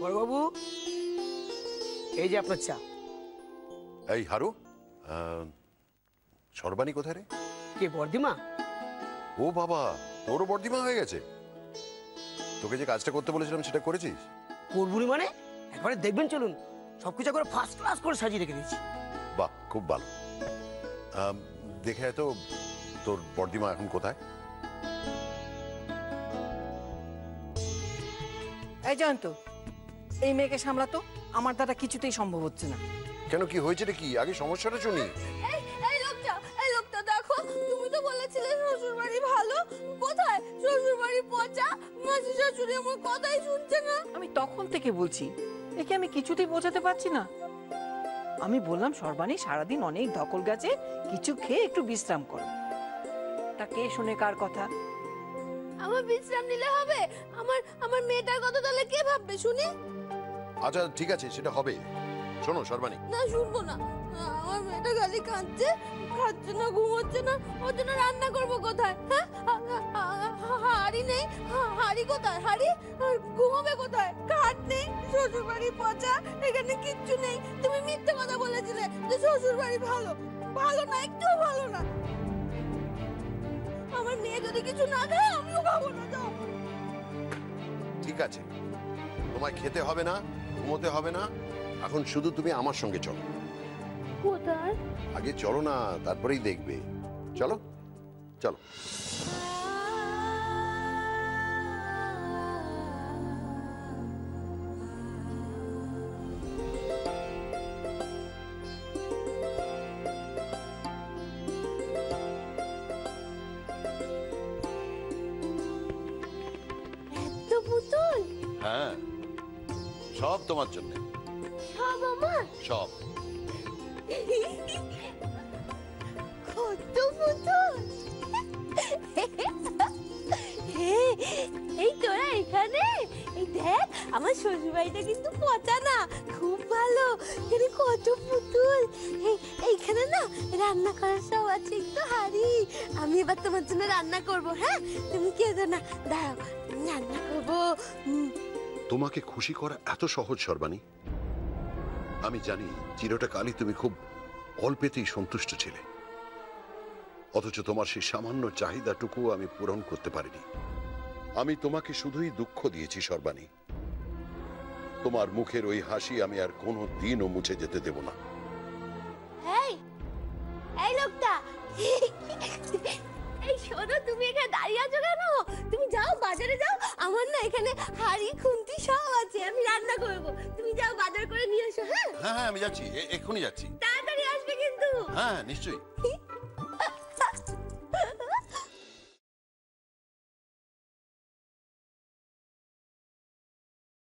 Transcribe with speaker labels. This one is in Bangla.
Speaker 1: বড়বাবু, এই যে আপনার চা।
Speaker 2: এই হারু, সর্বাণী কোথায় রে?
Speaker 1: কে, বর্দিমা?
Speaker 2: ও বাবা, তোরও বর্দিমা হয়ে গেছে। তোকে যে কাজটা করতে বলেছিলাম সেটা করেছিস?
Speaker 1: করবুনি মানে? একবারে দেখবেন, চলুন, সবকিছু করে ফার্স্ট ক্লাস করে সাজিয়ে রেখে দিয়েছি।
Speaker 2: বাহ, খুব ভালো। দেখে তো তোর বর্দিমা এখন কোথায়?
Speaker 3: এই জয়ন্ত, এই মেয়েকে সামলাতো আমার দ্বারা কিছুতেই সম্ভব হচ্ছে না।
Speaker 2: কেন, কি হয়েছে রে? কি আগে সমস্যাটা শুনি।
Speaker 4: এই লোকটা দেখো, তুমি তো বলেছিলে শ্বশুর বাড়ি ভালো, কোথায় শ্বশুর বাড়ি পচা, মাসি শাশুড়ি আমার কথাই শুনছে না।
Speaker 3: আমি তখন থেকে বলছি, একে আমি কিছুতেই বোঝাতে পারছি না। আমি বললাম সর্বাণী সারাদিন অনেক ধকল গেছে, কিছু খেয়ে একটু বিশ্রাম করো। তা কে শুনে কার কথা?
Speaker 4: আমার বিশ্রাম নিলে হবে? আমার মেয়েটার কথা তাহলে কে ভাববে শুনি?
Speaker 2: আচ্ছা ঠিক আছে, সেটা হবে। শোনো সর্বাণী,
Speaker 4: না, শুনবো না। আমার মেয়েটা খালি কাঁদছে, খাচ্ছে না, ঘুমোচ্ছে না। ওর জন্য রান্না করবো কোথায়? হ্যাঁ, হাড়ি নেই। হাড়ি কোথায়? হাড়ি ঘুমাবে কোথায়? খাট নেই, শ্বশুর বাড়ি পচা, এখানে কিচ্ছু নেই। তুমি মিথ্যে কথা বলেছিলে যে শ্বশুর বাড়ি ভালো। ভালো না, একটুও ভালো না। আমার মেয়ে যদি কিছু না খায় আমিও খাবো না। যাও।
Speaker 2: ঠিক আছে, তোমায় খেতে হবে না, ঘুমোতে হবে না, এখন শুধু তুমি আমার সঙ্গে চলো।
Speaker 4: কোথায়?
Speaker 2: আগে চলো না, তারপরেই দেখবে। চলো চলো।
Speaker 4: এত পুতুল?
Speaker 2: হ্যাঁ, সব তোমার জন্য।
Speaker 4: সব আমার?
Speaker 2: সব।
Speaker 4: কত পুতুল! এই তোরা এখানে? এই দেখ, আমার শ্বশুর বাড়িটা কিন্তু পচা না, খুব ভালো। এখানে কত পুতুল! এইখানে না রান্না করার সব আছে, একটু হাড়ি। আমি এবার তোমার জন্য রান্না করব। হ্যাঁ, তুমি কেঁদো না, দাঁড়াও, রান্না করবো।
Speaker 2: তোমাকে খুশি করা এত সহজ সর্বাণী? আমি জানি চিরটা কালই তুমি খুব অল্পেতেই সন্তুষ্ট ছিলে, অথচ তোমার সেই সামান্য চাহিদাটুকু আমি পূরণ করতে পারিনি। আমি তোমাকে শুধুই দুঃখ দিয়েছি সর্বাণী। তোমার মুখের ওই হাসি আমি আর কোনো দিনও মুছে যেতে দেব না।
Speaker 4: এই লোকটা, এই শোনো, তুমি এখানে দাঁড়িয়ে আছো কেন? তুমি যাও, বাজারে যাও। আমার না এখানে হাড়ি খুন্তি সব আছে, আমি রান্না করব। তুমি যাও, বাজার করে নিয়ে এসো। হ্যাঁ
Speaker 2: হ্যাঁ হ্যাঁ, আমি যাচ্ছি, এক্ষুনি যাচ্ছি।
Speaker 4: তাড়াতাড়ি আসবে কিন্তু।
Speaker 2: হ্যাঁ নিশ্চয়ই।